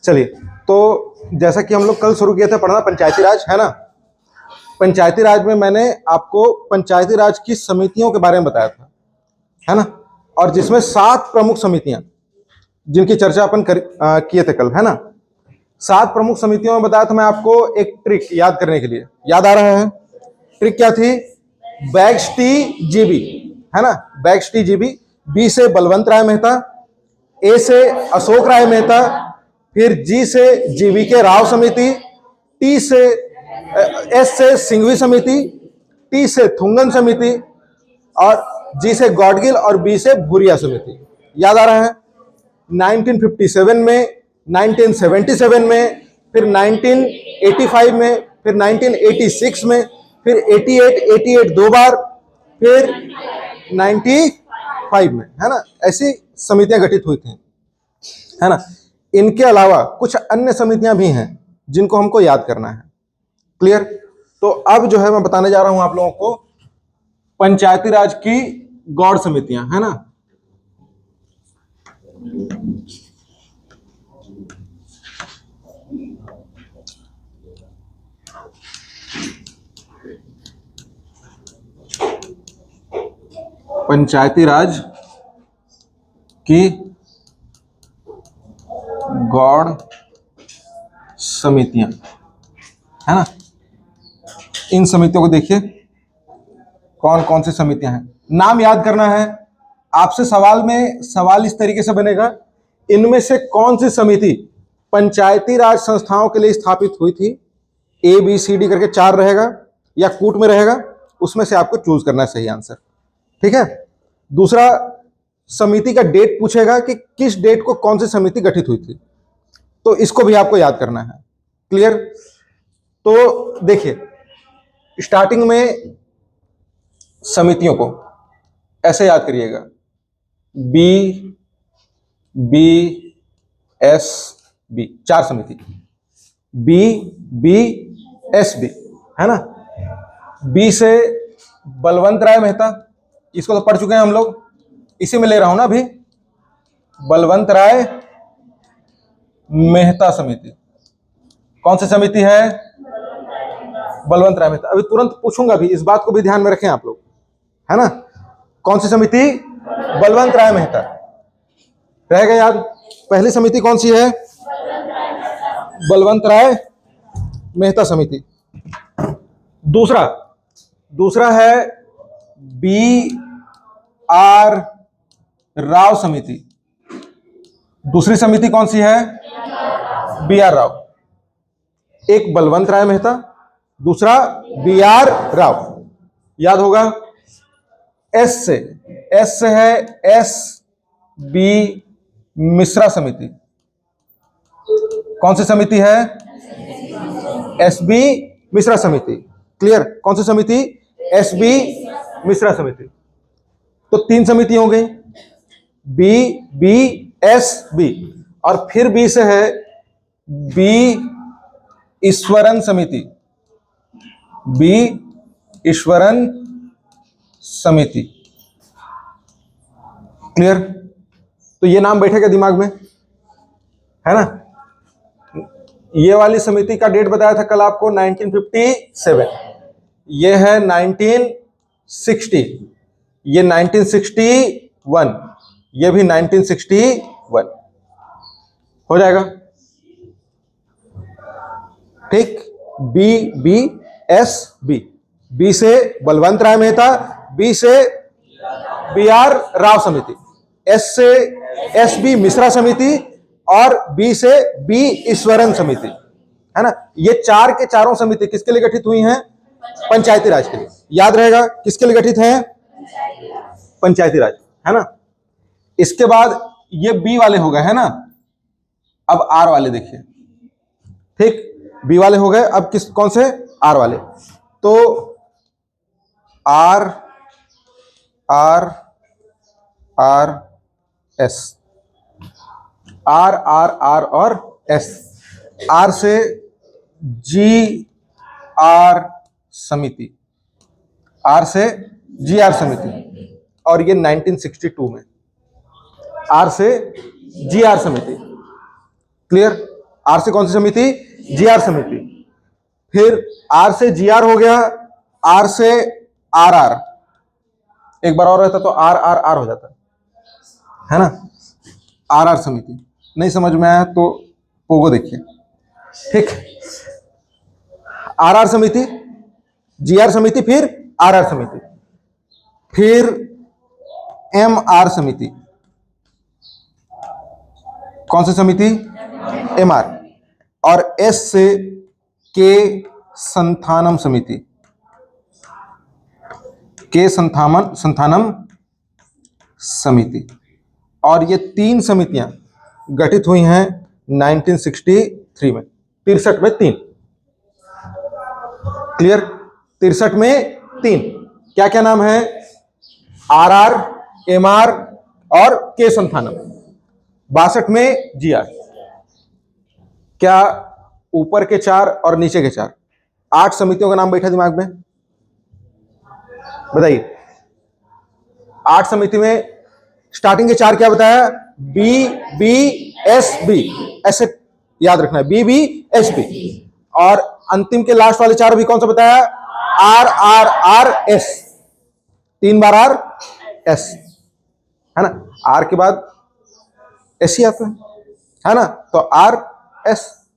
चलिए, तो जैसा कि हम लोग कल शुरू किए थे पढ़ना पंचायती राज, है ना। पंचायती राज में मैंने आपको पंचायती राज की समितियों के बारे में बताया था, है ना। और जिसमें 7 प्रमुख समितियां जिनकी चर्चा अपन किए थे कल, है ना। 7 प्रमुख समितियों में बताया था मैं आपको एक ट्रिक याद करने के लिए। याद आ रहा है? ट्रिक क्या थी? बैक्सटी जीबी, है ना। बैक्सटी जीबी। बी से बलवंत राय मेहता, ए से अशोक राय मेहता, फिर जी से जीवी के राव समिति, टी से एस से सिंघवी समिति, टी से थुंगन समिति, और जी से गॉडगिल और बी से भूरिया समिति। याद आ रहा है? 1957 में, 1977 में, फिर 1985 में, फिर 1986 में, फिर 88 दो बार, फिर 95 में, है ना। ऐसी समितियां गठित हुई थी, है ना। इनके अलावा कुछ अन्य समितियां भी हैं जिनको हमको याद करना है। क्लियर? तो अब जो है मैं बताने जा रहा हूं आप लोगों को पंचायती राज की गौड़ समितियां, है ना। पंचायती राज की गौड़ समितियां, है ना। इन समितियों को देखिए कौन कौन सी समितियां हैं। नाम याद करना है आपसे। सवाल इस तरीके से बनेगा, इनमें से कौन सी समिति पंचायती राज संस्थाओं के लिए स्थापित हुई थी। ए बी सी डी करके 4 रहेगा या कूट में रहेगा, उसमें से आपको चूज करना है सही आंसर। ठीक है। दूसरा, समिति का डेट पूछेगा कि किस डेट को कौन सी समिति गठित हुई थी, तो इसको भी आपको याद करना है। क्लियर? तो देखिए, स्टार्टिंग में समितियों को ऐसे याद करिएगा, बी बी एस बी, 4 समिति, बी बी एस बी, है ना। बी से बलवंत राय मेहता, इसको तो पढ़ चुके हैं हम लोग, इसी में ले रहा हूं ना अभी। बलवंत राय मेहता समिति कौन सी समिति है? बलवंत राय मेहता। अभी तुरंत पूछूंगा भी, इस बात को भी ध्यान में रखें आप लोग, है ना। कौन सी समिति? बलवंत राय मेहता। रहेगा याद? पहली समिति कौन सी है? बलवंत राय मेहता समिति। दूसरा है बी आर राव समिति। दूसरी समिति कौन सी है? B R Rao. एक बलवंत राय मेहता, दूसरा बी आर राव। याद होगा? एस से है एस बी मिश्रा समिति। कौन सी समिति है? एस बी मिश्रा समिति। क्लियर? कौन सी समिति? एस बी मिश्रा समिति। तो 3 समिति हो गई, बी बी एस बी। और फिर बी से है बी ईश्वरन समिति, बी ईश्वरन समिति। क्लियर? तो ये नाम बैठेगा दिमाग में, है ना। ये वाली समिति का डेट बताया था कल आपको 1957, ये है 1960, ये 1961, ये भी 1961 हो जाएगा। ठीक। B B S B. B से बलवंत राय मेहता, बी से बी आर राव समिति, एस से एस बी मिश्रा समिति, और बी से बी ईश्वरन समिति, है ना। ये 4 के चारों समिति किसके लिए गठित हुई हैं? पंचायती राज के लिए। याद रहेगा किसके लिए गठित हैं? पंचायती राज, है ना। इसके बाद ये बी वाले हो गए, है ना। अब आर वाले देखिए। ठीक, बी वाले हो गए, अब कौन से? आर वाले। तो R R R S, R R R और एस। आर से जी आर समिति, आर से जी आर समिति, और ये 1962 में। आर से जीआर समिति। क्लियर? आर से कौन सी समिति? जीआर समिति। फिर आर से जीआर हो गया, आर से आरआर, एक बार और रहता तो आर आर आर हो जाता, है ना? आरआर समिति। नहीं समझ में आया तो पोगो देखिए। ठीक, आरआर समिति, जीआर समिति, फिर आरआर समिति, फिर एमआर समिति। कौन सी समिति? एमआर। और एस से के संथानम समिति। के संथानम समिति। और ये तीन समितियां गठित हुई हैं 1963 में, 63 में तीन। क्लियर? 63 में तीन। क्या क्या नाम है? आरआर, एमआर और के संथानम। 62 में जीआर। क्या ऊपर के चार और नीचे के चार, 8 समितियों का नाम बैठा दिमाग में? बताइए। 8 समिति में स्टार्टिंग के चार क्या बताया? बी बी एस बी, ऐसे याद रखना है, बी बी एस बी। और अंतिम के लास्ट वाले चार भी कौन सा बताया? आर आर आर एस, 3 बार आर एस, है ना? आर के बाद एस ही आता है ना? तो आर एस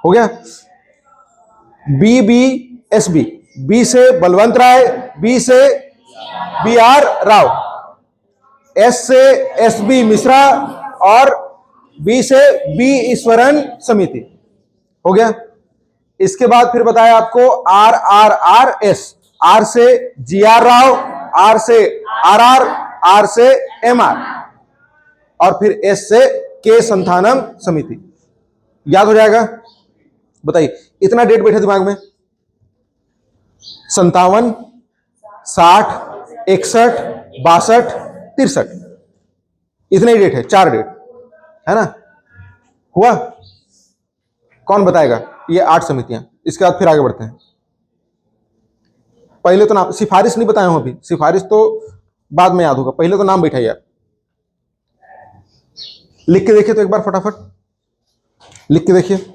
हो गया। B B S B, B से बलवंत राय, बी से बी आर राव, एस से एस बी मिश्रा और बी से बी ईश्वरन समिति। हो गया। इसके बाद फिर बताया आपको R R R S, R से जी आर राव, आर से आर आर, आर से एम आर, और फिर एस से के संथानम समिति। याद हो जाएगा? बताइए, इतना डेट बैठे दिमाग में? 57, 60, 61, 62, 63, इतने ही डेट है, 4 डेट, है ना? हुआ? कौन बताएगा? ये 8 समितियां। इसके बाद फिर आगे बढ़ते हैं। पहले तो नाम, सिफारिश नहीं बताया हूं अभी, सिफारिश तो बाद में याद होगा, पहले तो नाम बैठाइए आप। लिख के देखिए तो एक बार फटाफट लिख के देखिए।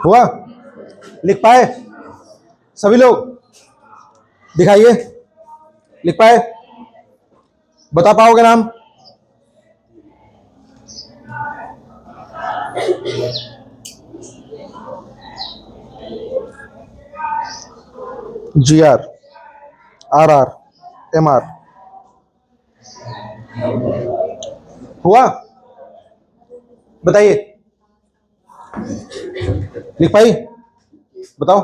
हुआ? लिख पाए सभी लोग? दिखाइए, लिख पाए? बता पाओगे नाम? G R, R R, M R. हुआ? बताइए, लिख पाई? बताओ।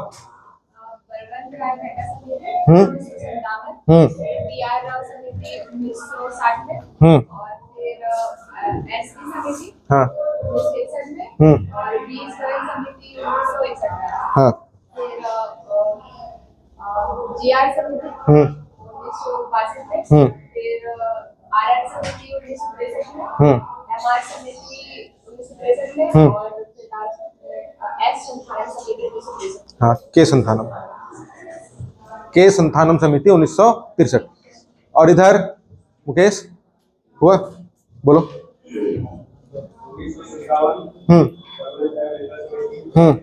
हम्म हम्म हम्म हाँ हाँ जीआर समिति 1962 में, फिर हम्म MR समिति 1963 में हम्म और एस संथानम समिति 1963। हाँ, के संथानम समिति 1963। और इधर मुकेश हुआ, बोलो। 1957 हम्म हम्म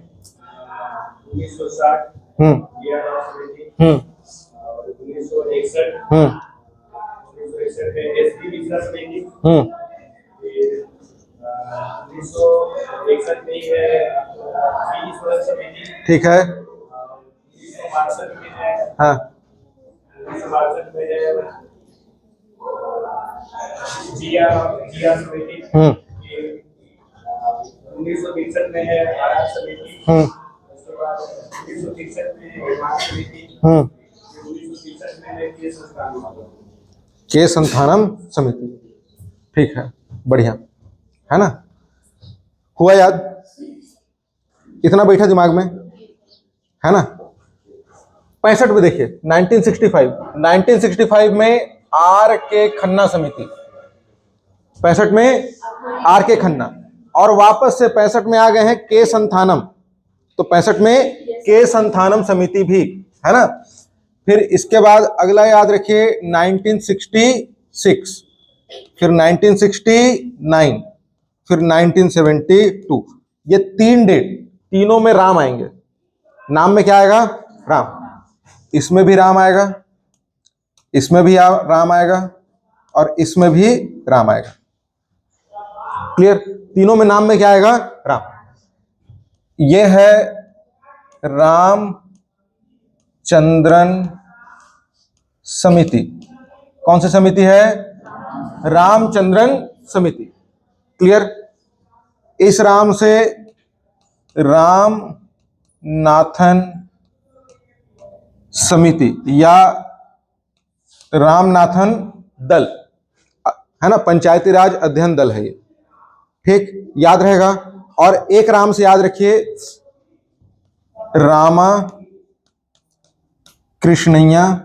1960 हम्म हम्म 1961 हम्म 1961 में एसडी मिश्रा समिति, हम्म फिर 1961 में है जी ईश्वर समिति, ठीक है। 1962 में है, हाँ 1962 में है जिया जिया समिति, हम्म 1963 में है आरआर समिति, उसके बाद 1963 में है हिमाचल समिति, 1963 में है के संस्थान के संथानम समिति। ठीक है, बढ़िया है ना, हुआ याद, इतना बैठा दिमाग में है ना। 65 में देखिए 1965 में आर के खन्ना समिति, 65 में आर के खन्ना, और वापस से 65 में आ गए हैं के संथानम, तो 65 में के संथानम समिति भी है ना। फिर इसके बाद अगला याद रखिए 1966, फिर 1969, फिर 1972। ये 3 डेट, तीनों में राम आएंगे। नाम में क्या आएगा? राम। इसमें भी राम आएगा, इसमें भी राम आएगा, और इसमें भी राम आएगा। क्लियर? तीनों में नाम में क्या आएगा? राम। ये है रामचंद्रन समिति। कौन सी समिति है? रामचंद्रन समिति। क्लियर? इस राम से रामनाथन समिति या रामनाथन दल है ना, पंचायती राज अध्ययन दल है ये। ठीक, याद रहेगा। और एक राम से याद रखिए रामा कृष्णैया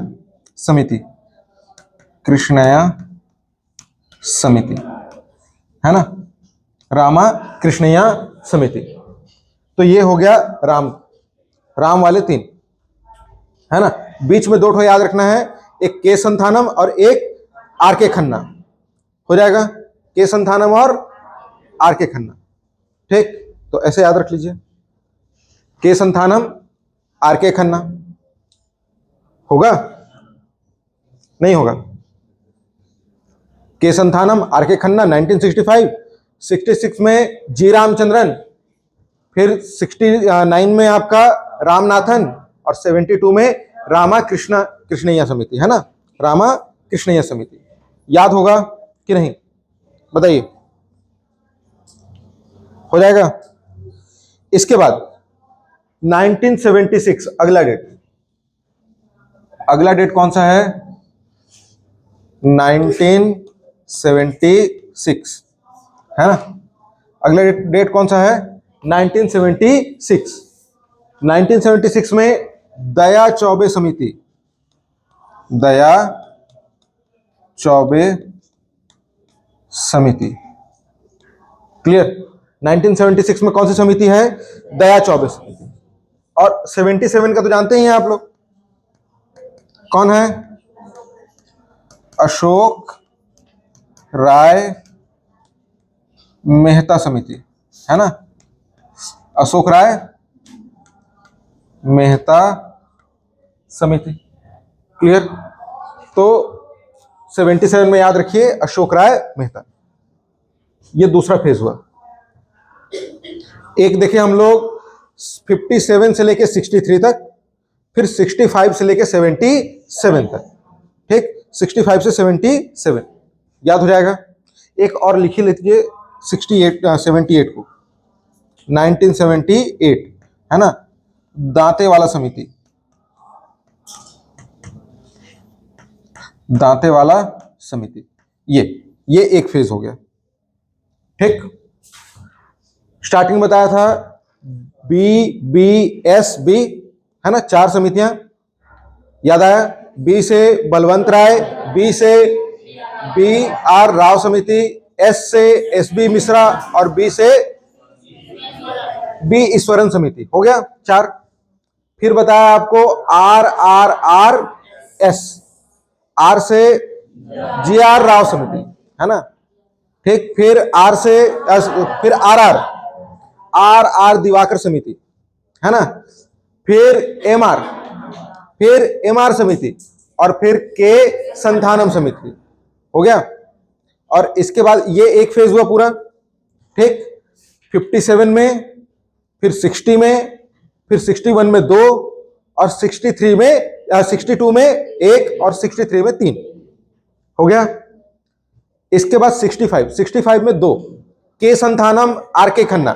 समिति, कृष्णैया समिति है ना, रामा कृष्णैया समिति। तो ये हो गया राम, राम वाले 3 है ना। बीच में 2 ठो याद रखना है, एक के संथानम और एक आर के खन्ना। हो जाएगा के संथानम और आर के खन्ना। ठीक, तो ऐसे याद रख लीजिए, के संथानम आर के खन्ना। होगा? नहीं होगा? के संथानम आर के खन्ना 1965, 66 में जी रामचंद्रन, फिर 69 में आपका रामनाथन, और 72 में रामा कृष्णैया समिति है ना, रामा कृष्णैया समिति। याद होगा कि नहीं बताइए? हो जाएगा। इसके बाद 1976 अगला डेट, अगला डेट कौन सा है? 1976 है ना। अगला डेट कौन सा है? 1976। 1976 में दया चौबे समिति, दया चौबे समिति। क्लियर? 1976 में कौन सी समिति है? दया चौबे समिति। और 77 का तो जानते ही हैं आप लोग, कौन है? अशोक राय मेहता समिति है ना, अशोक राय मेहता समिति। क्लियर? तो 77 में याद रखिए अशोक राय मेहता। ये दूसरा फेज हुआ। एक देखिए हम लोग 57 से लेके 63 तक, फिर 65 से लेके 77 तक। ठीक, 65 से 77 याद हो जाएगा। एक और लिख लीजिए 78 को, 1978 है ना, दांते वाला समिति, दांते वाला समिति। ये एक फेज हो गया। ठीक, स्टार्टिंग बताया था BBSB है ना, 4 समितियां। याद आया? बी से बलवंत राय, बी से BR राव समिति, एस से एस बी मिश्रा और बी से बी ईश्वरन समिति। हो गया 4। फिर बताया आपको R R R S, R से जी आर राव समिति, है ना। ठीक, फिर आर से फिर R R R R Diwakar समिति, है ना। फिर एम आर, फिर एम आर समिति, और फिर के संथानम समिति। हो गया। और इसके बाद ये एक फेज हुआ पूरा। ठीक, 57 में, फिर 60 में, फिर 61 में 2, और 63 में 62 में 1, और 63 में 3। हो गया। इसके बाद 65 में 2, के संथानम आर के खन्ना,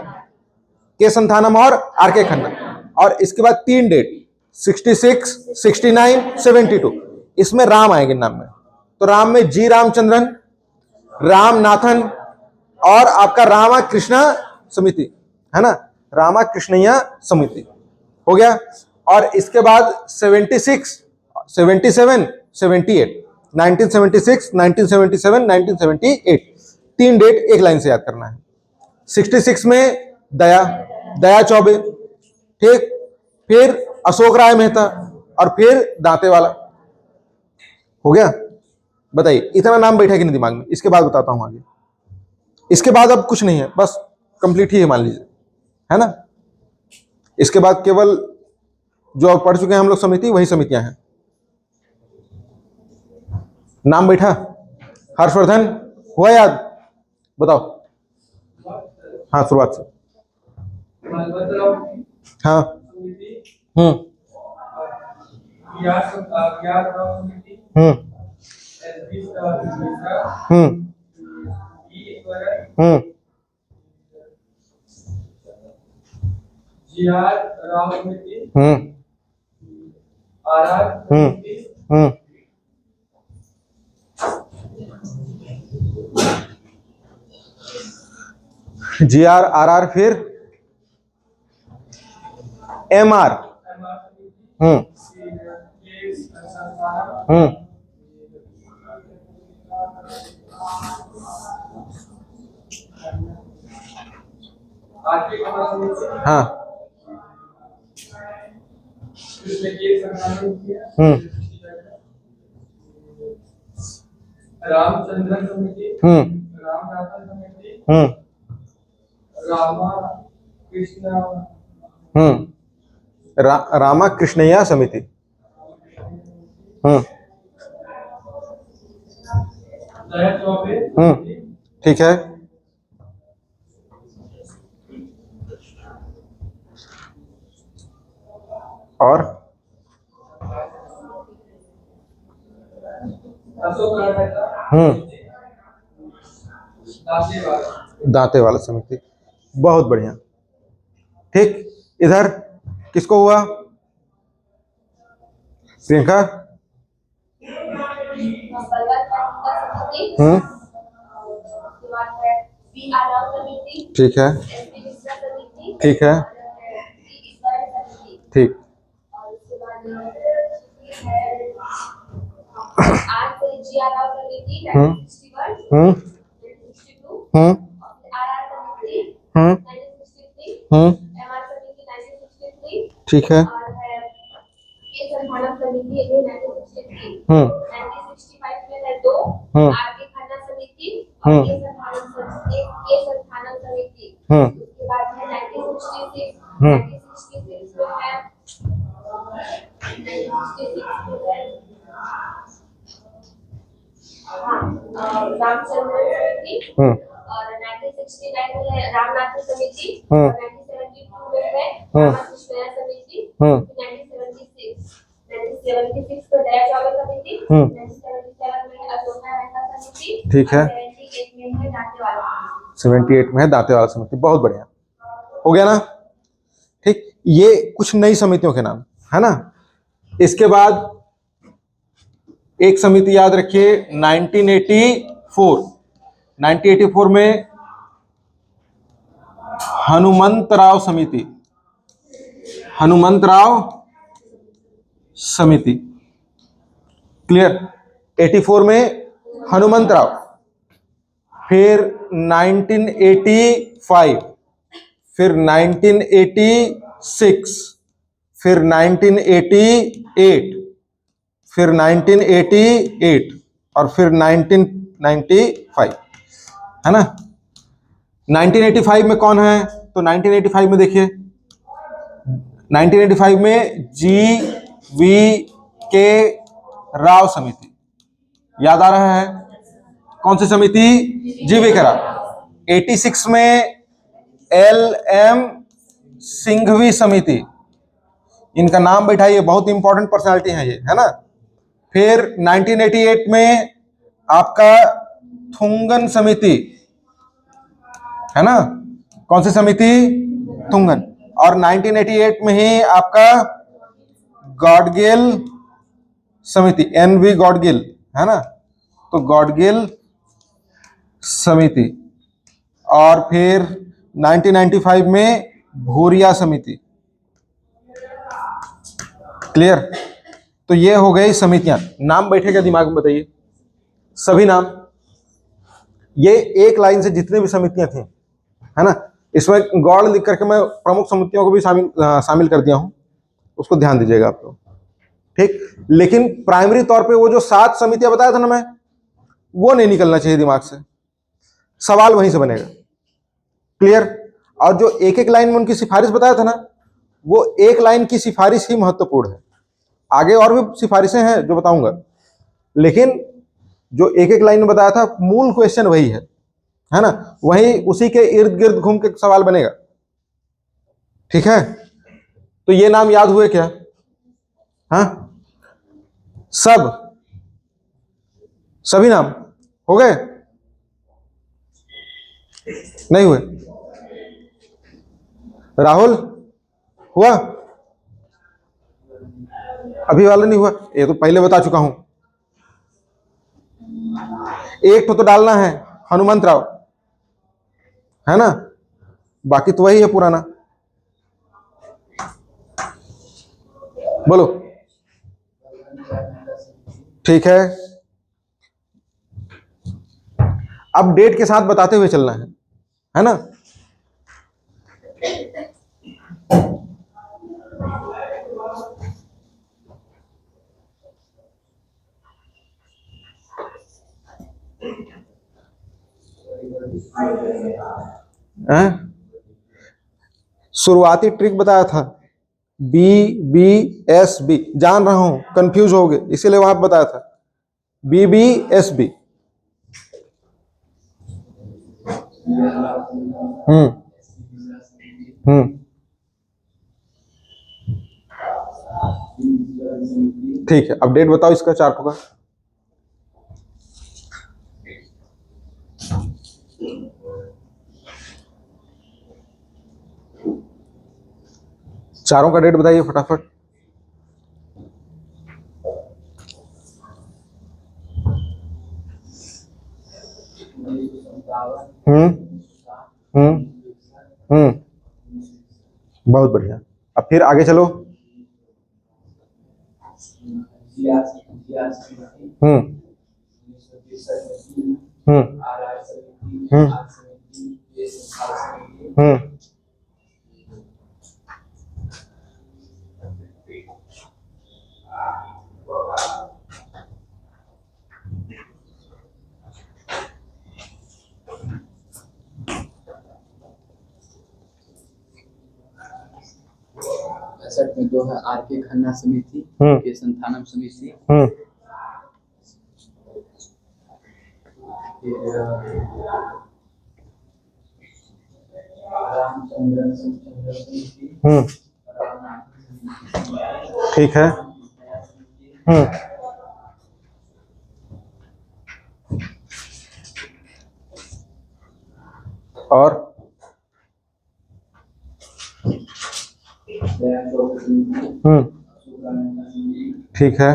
के संथानम और आर के खन्ना। और इसके बाद 3 डेट 66, 69, 72। इसमें राम आएंगे नाम में। तो राम में जी रामचंद्रन, रामनाथन, और आपका रामा कृष्णा समिति, है ना, रामा कृष्णैया समिति। हो गया। और इसके बाद 76, 77, 78, 1976, 1977, 1978। 3 डेट एक लाइन से याद करना है। 66 में दया चौबे, ठीक, फिर अशोक राय मेहता, और फिर दांतेवाला। हो गया। बताइए इतना नाम बैठा कि नहीं दिमाग में? इसके बाद बताता हूं आगे। इसके बाद अब कुछ नहीं है, बस कंप्लीट ही है मान लीजिए, है ना। इसके बाद केवल जो अब पढ़ चुके हैं हम लोग समिति, वही समितियां हैं। नाम बैठा? हर्षवर्धन हुआ याद? बताओ। हाँ, शुरुआत से। हाँ। हम्म। जी.आर. राव समिति, आर.आर. समिति, जी आर आर आर, फिर एम आर, हाँ, रामचंद्रन समिति, रामनाथन समिति, रामा कृष्णा, रामा कृष्णैया समिति। दया चौबे, ठीक है। और अशोक राय मेहता, दांतेवाला समिति। बहुत बढ़िया। ठीक, इधर किसको हुआ? प्रियंका। ठीक है, ठीक है, ठीक। ठीक है। रामचंद्र समिति, और 1969 में रामनाथ समिति, 1972 में है रामाकृष्णैया समिति, 1976 को दया चौबे समिति, 1977 में अशोक राय मेहता समिति, ठीक है। 78 में है दांतेवाला समिति। 78 में है दांतेवाला समिति। बहुत बढ़िया, हो गया ना। ठीक, ये कुछ नई समितियों के नाम, है ना। इसके बाद एक समिति याद रखिए 1984 में हनुमंतराव समिति, हनुमंतराव समिति। क्लियर? 84 में फिर 1985, फिर 1986, फिर 1988, फिर 1988 और फिर 1995, है ना। 1985 में कौन है? तो 1985 में देखिए, 1985 में GVK राव समिति, याद आ रहा है? कौन सी समिति? GVK राव। 86 में LM सिंघवी समिति, इनका नाम बैठाइए, बहुत इंपॉर्टेंट पर्सनालिटी है ये, है ना। फिर 1988 में आपका थुंगन समिति, है ना। कौन सी समिति? थुंगन। और 1988 में ही आपका गॉडगिल समिति, NV गॉडगिल, है ना। तो गॉडगिल समिति। और फिर 1995 में भूरिया समिति। क्लियर? तो ये हो गई समितियां। नाम बैठेगा दिमाग में, बताइए सभी नाम। ये एक लाइन से जितने भी समितियां थी, है ना, इसमें गौड़ लिख करके मैं प्रमुख समितियों को भी शामिल कर दिया हूं, उसको ध्यान दीजिएगा आप लोग, ठीक। लेकिन प्राइमरी तौर पे वो जो 7 समितियां बताया था ना मैं, वो नहीं निकलना चाहिए दिमाग से, सवाल वहीं से बनेगा। क्लियर? और जो एक एक लाइन में उनकी सिफारिश बताया था ना, वो एक लाइन की सिफारिश ही महत्वपूर्ण है। आगे और भी सिफारिशें हैं जो बताऊंगा, लेकिन जो एक एक लाइन में बताया था, मूल क्वेश्चन वही है ना, वही उसी के इर्द गिर्द घूम के सवाल बनेगा। ठीक है, तो ये नाम याद हुए क्या? हाँ, सभी नाम हो गए? नहीं हुए? राहुल हुआ? अभी वाला नहीं हुआ? ये तो पहले बता चुका हूं। एक तो डालना है हनुमंत राव, है ना, बाकी तो वही है पुराना। बोलो। ठीक है, अब डेट के साथ बताते हुए चलना है ना। शुरुआती ट्रिक बताया था, BBSB, जान रहा हूं कंफ्यूज हो गए, इसीलिए वहां बताया था BBSB। ठीक है, अब डेट बताओ इसका, चार्ट होगा। चारों का डेट बताइए फटाफट। बहुत बढ़िया। अब फिर आगे चलो। में जो है RK खन्ना समिति, के संथानम समिति, रामचंद्र समिति, ठीक है। और ठीक है।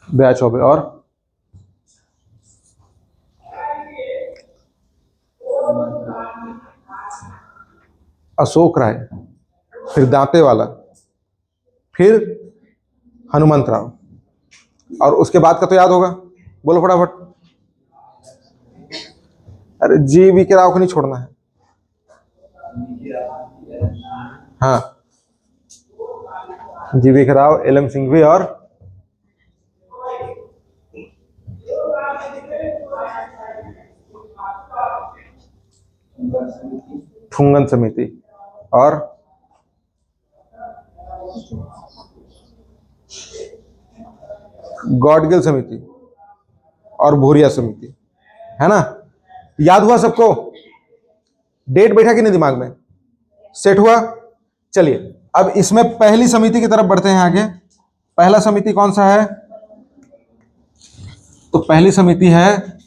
दया चौबे और अशोक राय, फिर दांते वाला, फिर हनुमंत राव, और उसके बाद का तो याद होगा, बोलो फटाफट। अरे जी.वी. के राव को नहीं छोड़ना है। हाँ, जी.वी. के राव, एल.एम. सिंघवी और फुंगन समिति और गॉडगिल समिति और भूरिया समिति, है ना। याद हुआ सबको? डेट बैठा कि नहीं दिमाग में? सेट हुआ? चलिए अब इसमें पहली समिति की तरफ बढ़ते हैं आगे। पहला समिति कौन सा है? तो पहली समिति है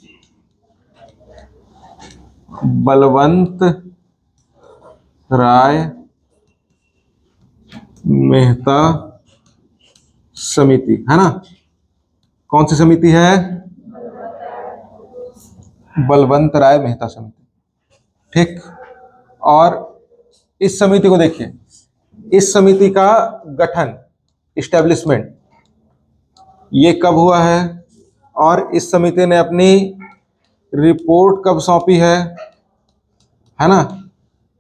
बलवंत राय मेहता समिति, है ना। कौन सी समिति है? बलवंत राय मेहता समिति, ठीक। और इस समिति को देखिए, इस समिति का गठन, इस्टेब्लिशमेंट, ये कब हुआ है और इस समिति ने अपनी रिपोर्ट कब सौंपी है ना।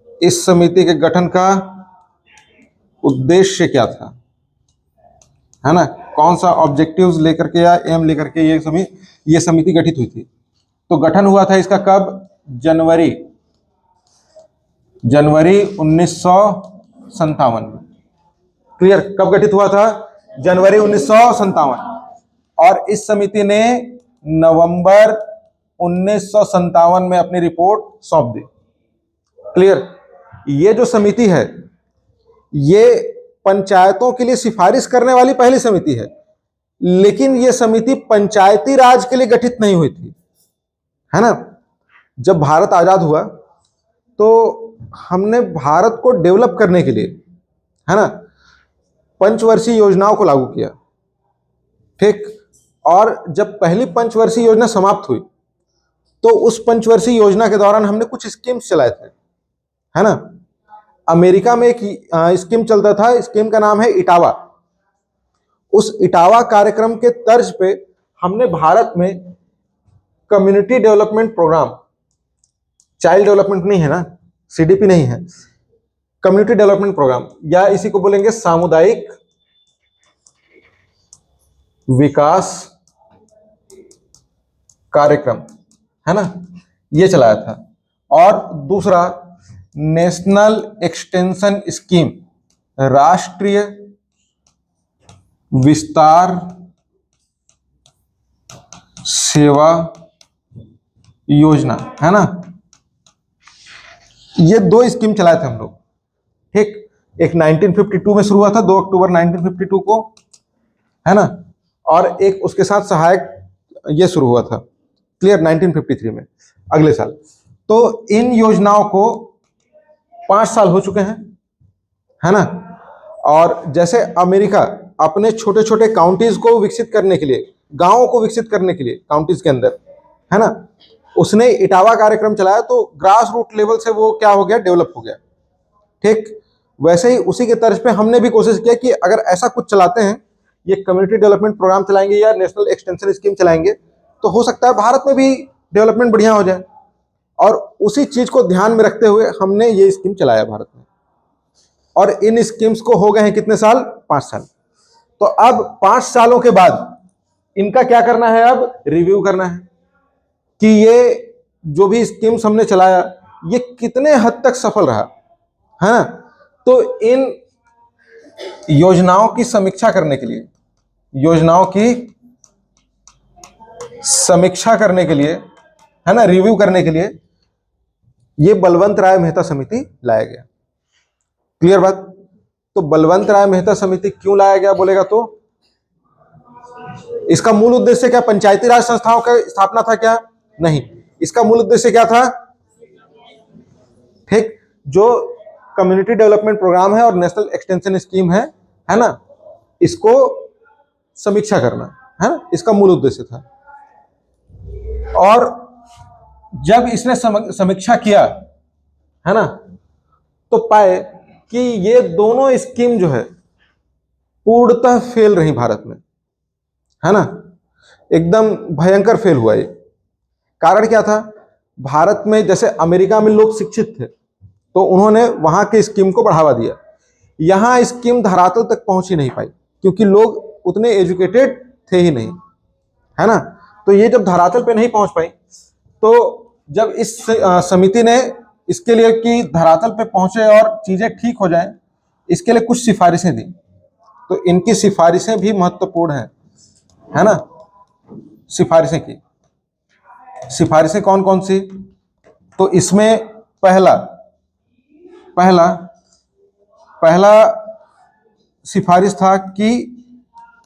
इस समिति के गठन का उद्देश्य क्या था, है ना, कौन सा ऑब्जेक्टिव्स लेकर के या एम लेकर के ये समिति गठित हुई थी। तो गठन हुआ था इसका कब? जनवरी 1957 में। क्लियर? कब गठित हुआ था? जनवरी 1957। और इस समिति ने नवंबर 1957 में अपनी रिपोर्ट सौंप दी। क्लियर? ये जो समिति है ये पंचायतों के लिए सिफारिश करने वाली पहली समिति है, लेकिन ये समिति पंचायती राज के लिए गठित नहीं हुई थी, है ना। जब भारत आजाद हुआ तो हमने भारत को डेवलप करने के लिए, है ना, पंचवर्षीय योजनाओं को लागू किया, ठीक। और जब पहली पंचवर्षीय योजना समाप्त हुई तो उस पंचवर्षीय योजना के दौरान हमने कुछ स्कीम्स चलाए थे, है ना। अमेरिका में एक स्कीम चलता था, स्कीम का नाम है इटावा। उस इटावा कार्यक्रम के तर्ज पे हमने भारत में community development programme, child development नहीं है ना, सीडीपी नहीं है, कम्युनिटी डेवलपमेंट प्रोग्राम, या इसी को बोलेंगे सामुदायिक विकास कार्यक्रम, है ना, ये चलाया था। और दूसरा नेशनल एक्सटेंशन स्कीम, राष्ट्रीय विस्तार सेवा योजना, है ना। ये दो स्कीम चलाए थे हम लोग, ठीक। एक 1952 में शुरू हुआ था, 2 अक्टूबर 1952 को, है ना। और एक उसके साथ सहायक ये शुरू हुआ था, क्लियर, 1953 में, अगले साल। तो इन योजनाओं को 5 साल हो चुके हैं, है ना। और जैसे अमेरिका अपने छोटे छोटे काउंटीज को विकसित करने के लिए, गांवों को विकसित करने के लिए काउंटीज के अंदर, है ना, उसने इटावा कार्यक्रम चलाया, तो ग्रास रूट लेवल से वो क्या हो गया? डेवलप हो गया, ठीक। वैसे ही उसी के तर्ज पे हमने भी कोशिश किया कि अगर ऐसा कुछ चलाते हैं, ये कम्युनिटी डेवलपमेंट प्रोग्राम चलाएंगे या नेशनल एक्सटेंशन स्कीम चलाएंगे, तो हो सकता है भारत में भी डेवलपमेंट बढ़िया हो जाए। और उसी चीज को ध्यान में रखते हुए हमने ये स्कीम चलाया भारत में। और इन स्कीम्स को हो गए हैं कितने साल? 5 साल। तो अब 5 सालों के बाद इनका क्या करना है? अब रिव्यू करना है कि ये जो भी स्कीम्स हमने चलाया ये कितने हद तक सफल रहा, है ना। तो इन योजनाओं की समीक्षा करने के लिए, है ना, रिव्यू करने के लिए ये बलवंत राय मेहता समिति लाया गया। क्लियर बात? तो बलवंत राय मेहता समिति क्यों लाया गया बोलेगा तो इसका मूल उद्देश्य क्या? पंचायती राज संस्थाओं का स्थापना था क्या? नहीं, इसका मूल उद्देश्य क्या था? ठीक, जो कम्युनिटी डेवलपमेंट प्रोग्राम है और नेशनल एक्सटेंशन स्कीम है ना, इसको समीक्षा करना, है ना, इसका मूल उद्देश्य था। और जब इसने समीक्षा किया, है ना, तो पाए कि ये दोनों स्कीम जो है पूर्णतः फेल रही भारत में, है ना, एकदम भयंकर फेल हुआ ये। कारण क्या था? भारत में जैसे अमेरिका में लोग शिक्षित थे तो उन्होंने वहां के स्कीम को बढ़ावा दिया, यहां स्कीम धरातल तक पहुंच ही नहीं पाई क्योंकि लोग उतने एजुकेटेड थे ही नहीं, है ना। तो ये जब धरातल पे नहीं पहुंच पाई तो जब इस समिति ने इसके लिए कि धरातल पे पहुंचे और चीजें ठीक हो जाएं, इसके लिए कुछ सिफारिशें दी। तो इनकी सिफारिशें भी महत्वपूर्ण है ना। सिफारिशें की, सिफारिशें कौन कौन सी? तो इसमें पहला सिफारिश था कि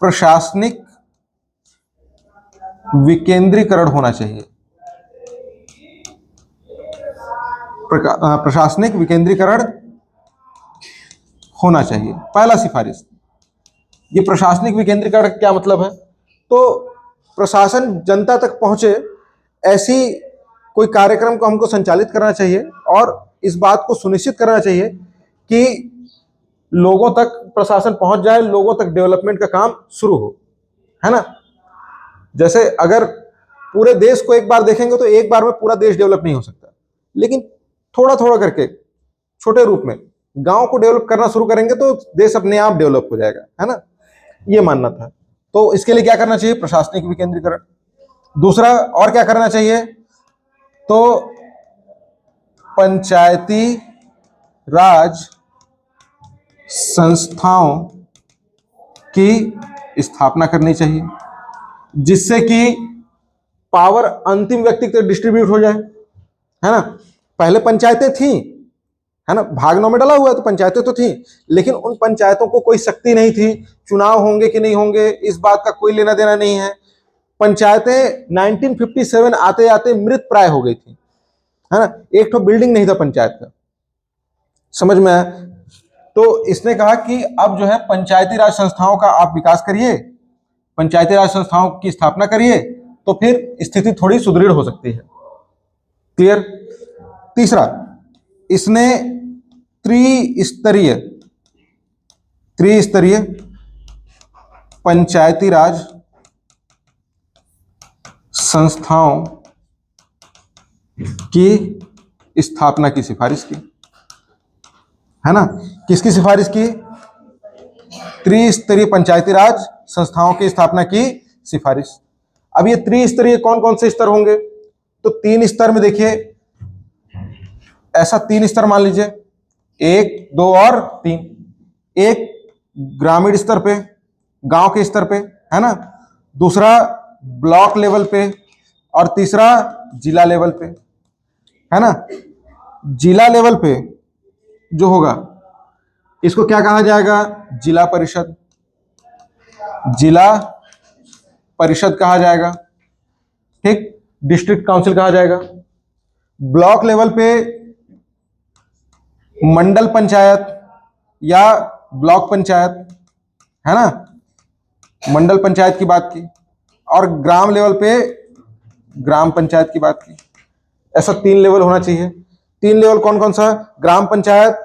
प्रशासनिक विकेंद्रीकरण होना चाहिए। प्रशासनिक विकेंद्रीकरण होना चाहिए, पहला सिफारिश। ये प्रशासनिक विकेंद्रीकरण क्या मतलब है? तो प्रशासन जनता तक पहुंचे ऐसी कोई कार्यक्रम को हमको संचालित करना चाहिए और इस बात को सुनिश्चित करना चाहिए कि लोगों तक प्रशासन पहुंच जाए, लोगों तक डेवलपमेंट का काम शुरू हो, है ना। जैसे अगर पूरे देश को एक बार देखेंगे तो एक बार में पूरा देश डेवलप नहीं हो सकता, लेकिन थोड़ा थोड़ा करके छोटे रूप में गांव को डेवलप करना शुरू करेंगे तो देश अपने आप डेवलप हो जाएगा, है ना। ये मानना था। तो इसके लिए क्या करना चाहिए? प्रशासनिक विकेंद्रीकरण। दूसरा और क्या करना चाहिए? तो पंचायती राज संस्थाओं की स्थापना करनी चाहिए जिससे कि पावर अंतिम व्यक्ति तक डिस्ट्रीब्यूट हो जाए, है ना। पहले पंचायतें थी, है ना, भागनों में डला हुआ है तो पंचायतें तो थी, लेकिन उन पंचायतों को कोई शक्ति नहीं थी, चुनाव होंगे कि नहीं होंगे इस बात का कोई लेना देना नहीं है। पंचायतें 1957 आते आते मृत प्राय हो गई थी, है ना। एक तो बिल्डिंग नहीं था पंचायत का, समझ में आया। तो इसने कहा कि अब जो है पंचायती राज संस्थाओं का आप विकास करिए, पंचायती राज संस्थाओं की स्थापना करिए, तो फिर स्थिति थोड़ी सुदृढ़ हो सकती है। क्लियर? तीसरा, इसने त्रिस्तरीय पंचायती राज संस्थाओं की स्थापना की सिफारिश की, है ना। किसकी सिफारिश की? त्रिस्तरीय पंचायती राज संस्थाओं की स्थापना की सिफारिश। अब ये त्रिस्तरीय कौन कौन से स्तर होंगे? तो 3 स्तर में देखिए, ऐसा 3 स्तर मान लीजिए, 1, 2 और 3। एक ग्रामीण स्तर पे, गांव के स्तर पे, है ना। दूसरा ब्लॉक लेवल पे और तीसरा जिला लेवल पे, है ना। जिला लेवल पे जो होगा इसको क्या कहा जाएगा? जिला परिषद, जिला परिषद कहा जाएगा, ठीक। डिस्ट्रिक्ट काउंसिल कहा जाएगा। ब्लॉक लेवल पे मंडल पंचायत या ब्लॉक पंचायत, है ना, मंडल पंचायत की बात की। और ग्राम लेवल पे ग्राम पंचायत की बात की। ऐसा 3 लेवल होना चाहिए। 3 लेवल कौन कौन सा? ग्राम पंचायत,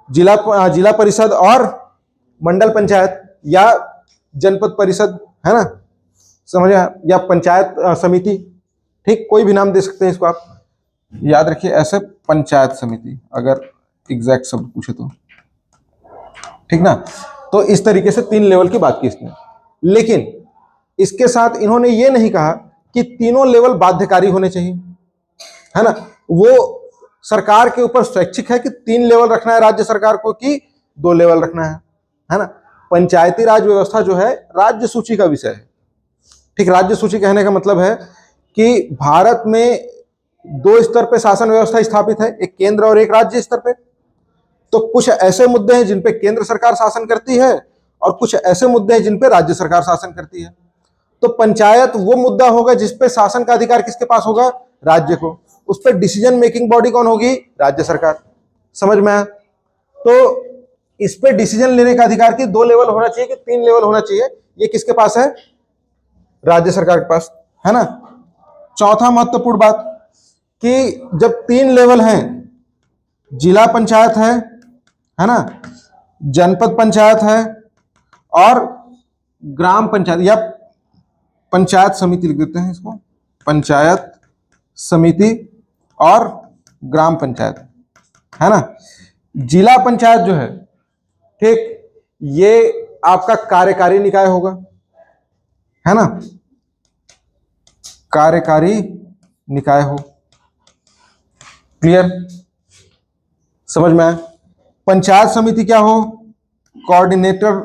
जिला परिषद और मंडल पंचायत या जनपद परिषद, है ना, समझे, या पंचायत समिति, ठीक, कोई भी नाम दे सकते हैं इसको आप। याद रखिए ऐसे पंचायत समिति, अगर एग्जैक्ट शब्द पूछे तो, ठीक ना। तो इस तरीके से 3 लेवल की बात की इसने, लेकिन इसके साथ इन्होंने ये नहीं कहा कि तीनों लेवल बाध्यकारी होने चाहिए, है ना। वो सरकार के ऊपर स्वैच्छिक है कि 3 लेवल रखना है राज्य सरकार को कि 2 लेवल रखना है ना। पंचायती राज व्यवस्था जो है राज्य सूची का विषय है, ठीक। राज्य सूची कहने का मतलब है कि भारत में 2 स्तर पे शासन व्यवस्था स्थापित है, एक केंद्र और एक राज्य स्तर पे। तो कुछ ऐसे मुद्दे हैं जिन पे केंद्र सरकार शासन करती है और कुछ ऐसे मुद्दे हैं जिन पे राज्य सरकार शासन करती है। तो पंचायत वो मुद्दा होगा जिस पे शासन का अधिकार किसके पास होगा? राज्य को। उस पर डिसीजन मेकिंग बॉडी कौन होगी? राज्य सरकार। समझ में आया? तो इस पे डिसीजन लेने का अधिकार की 2 लेवल होना चाहिए कि 3 लेवल होना चाहिए, ये किसके पास है? राज्य सरकार के पास, है ना। चौथा महत्वपूर्ण बात कि जब 3 लेवल हैं, जिला पंचायत है ना, जनपद पंचायत है, और ग्राम पंचायत या पंचायत समिति लिख देते हैं इसको, पंचायत समिति और ग्राम पंचायत, है ना। जिला पंचायत जो है, ठीक, ये आपका कार्यकारी निकाय होगा, है ना, कार्यकारी निकाय हो। क्लियर, समझ में आया। पंचायत समिति क्या हो, कोऑर्डिनेटर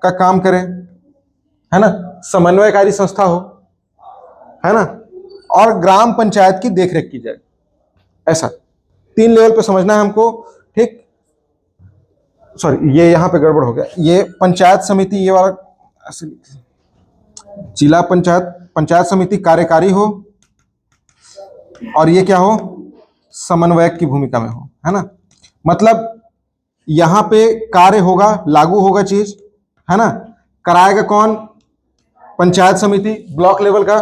का काम करे, है ना, समन्वयकारी संस्था हो, है ना, और ग्राम पंचायत की देखरेख की जाए। ऐसा 3 लेवल पे समझना है हमको, ठीक। सॉरी, ये यहां पे गड़बड़ हो गया, ये पंचायत समिति ये वाला, जिला पंचायत, पंचायत समिति कार्यकारी हो, और ये क्या हो, समन्वयक की भूमिका में हो, है ना। मतलब यहां पे कार्य होगा, लागू होगा चीज, है ना, कराएगा कौन, पंचायत समिति ब्लॉक लेवल का,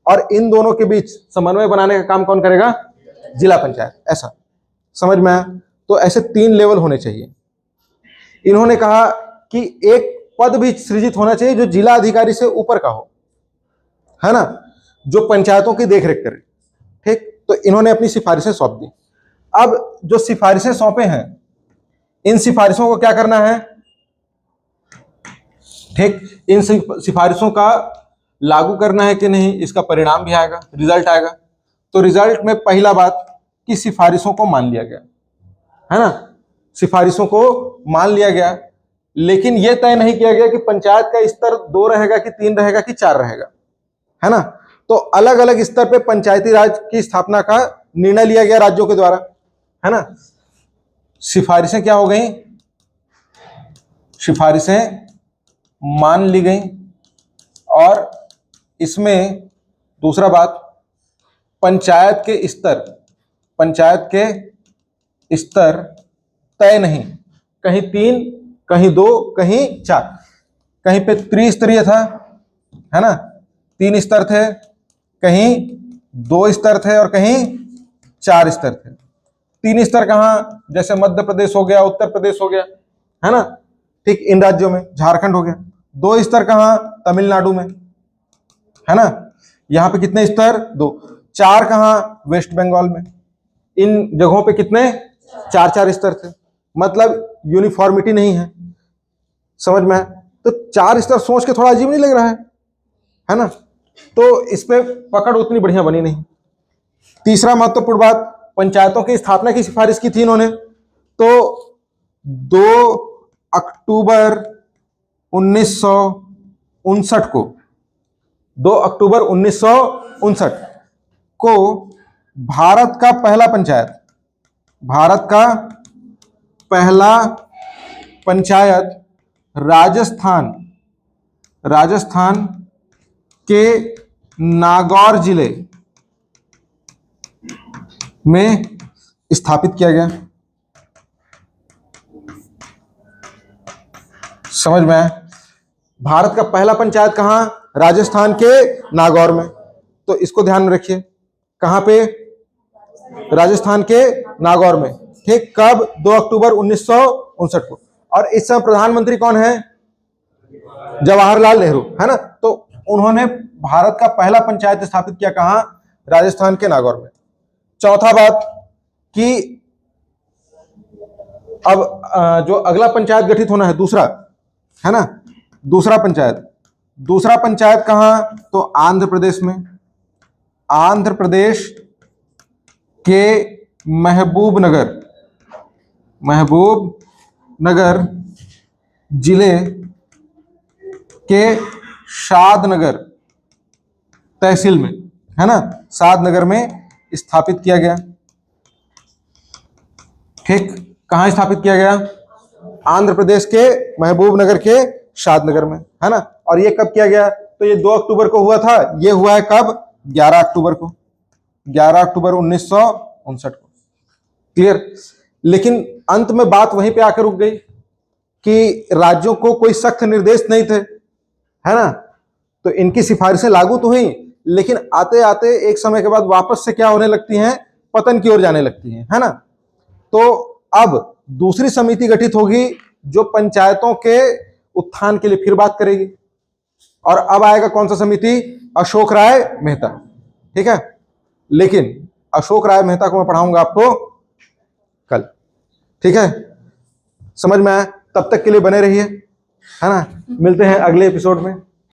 और इन दोनों के बीच समन्वय बनाने का काम कौन करेगा, जिला पंचायत। ऐसा समझ में आया। तो ऐसे 3 लेवल होने चाहिए। इन्होंने कहा कि एक पद भी सृजित होना चाहिए जो जिला अधिकारी से ऊपर का हो, है ना, जो पंचायतों की देखरेख करे, ठीक। तो इन्होंने अपनी सिफारिशें सौंप दी। अब जो सिफारिशें सौंपे हैं, इन सिफारिशों को क्या करना है, ठीक, इन सिफारिशों का लागू करना है कि नहीं, इसका परिणाम भी आएगा, रिजल्ट आएगा। तो रिजल्ट में पहला बात कि सिफारिशों को मान लिया गया, है ना, सिफारिशों को मान लिया गया, लेकिन यह तय नहीं किया गया कि पंचायत का स्तर 2 रहेगा कि 3 रहेगा कि 4 रहेगा, है ना। तो अलग अलग स्तर पे पंचायती राज की स्थापना का निर्णय लिया गया राज्यों के द्वारा, है ना। सिफारिशें क्या हो गई, सिफारिशें मान ली गई, और इसमें दूसरा बात, पंचायत के स्तर तय नहीं, कहीं 3, कहीं 2, कहीं 4, कहीं पे त्रिस्तरीय था, है ना, 3 स्तर थे, कहीं 2 स्तर थे, और कहीं 4 स्तर थे। 3 स्तर कहाँ, जैसे मध्य प्रदेश हो गया, उत्तर प्रदेश हो गया, है ना, ठीक, इन राज्यों में, झारखंड हो गया। 2 स्तर कहाँ, तमिलनाडु में, है ना, यहां पे कितने स्तर, 2। 4 कहाँ, वेस्ट बंगाल में। इन जगहों पे कितने, 4-4 स्तर थे। मतलब यूनिफॉर्मिटी नहीं है, समझ में है। तो 4 स्तर सोच के थोड़ा अजीब नहीं लग रहा है ना। तो इस पे पकड़ उतनी बढ़िया बनी नहीं। तीसरा महत्वपूर्ण बात, पंचायतों की स्थापना की सिफारिश की थी इन्होंने, तो 2 अक्टूबर 1959 को 2 अक्टूबर 1959 को भारत का पहला पंचायत राजस्थान के नागौर जिले में स्थापित किया गया। समझ में आया। भारत का पहला पंचायत कहां, राजस्थान के नागौर में। तो इसको ध्यान में रखिए, कहां पे, राजस्थान के नागौर में, ठीक। कब, 2 अक्टूबर 1959 को। और इस समय प्रधानमंत्री कौन है, जवाहरलाल नेहरू, है ना। तो उन्होंने भारत का पहला पंचायत स्थापित किया कहां, राजस्थान के नागौर में। चौथा बात कि अब जो अगला पंचायत गठित होना है, दूसरा, है ना, दूसरा पंचायत कहां, तो आंध्र प्रदेश में। आंध्र प्रदेश के महबूब नगर जिले के शादनगर तहसील में, है ना, शादनगर में स्थापित किया गया, ठीक। कहां स्थापित किया गया, आंध्र प्रदेश के महबूब नगर के शादनगर में, है ना। और ये कब किया गया, तो ये 2 अक्टूबर को हुआ था। ये हुआ है कब, 11 अक्टूबर को, 11 अक्टूबर 1959 को। क्लियर। लेकिन अंत में बात वहीं पे आकर रुक गई कि राज्यों को कोई सख्त निर्देश नहीं थे, है ना। तो इनकी सिफारिशें लागू तो हुई, लेकिन आते आते एक समय के बाद वापस से क्या होने लगती हैं, पतन की ओर जाने लगती हैं, है ना। तो अब दूसरी समिति गठित होगी जो पंचायतों के उत्थान के लिए फिर बात करेगी। और अब आएगा कौन सा समिति? अशोक राय मेहता। ठीक है, लेकिन अशोक राय मेहता को मैं पढ़ाऊंगा आपको कल। ठीक है, समझ में आया? तब तक के लिए बने रहिए, है ना। मिलते हैं अगले एपिसोड में।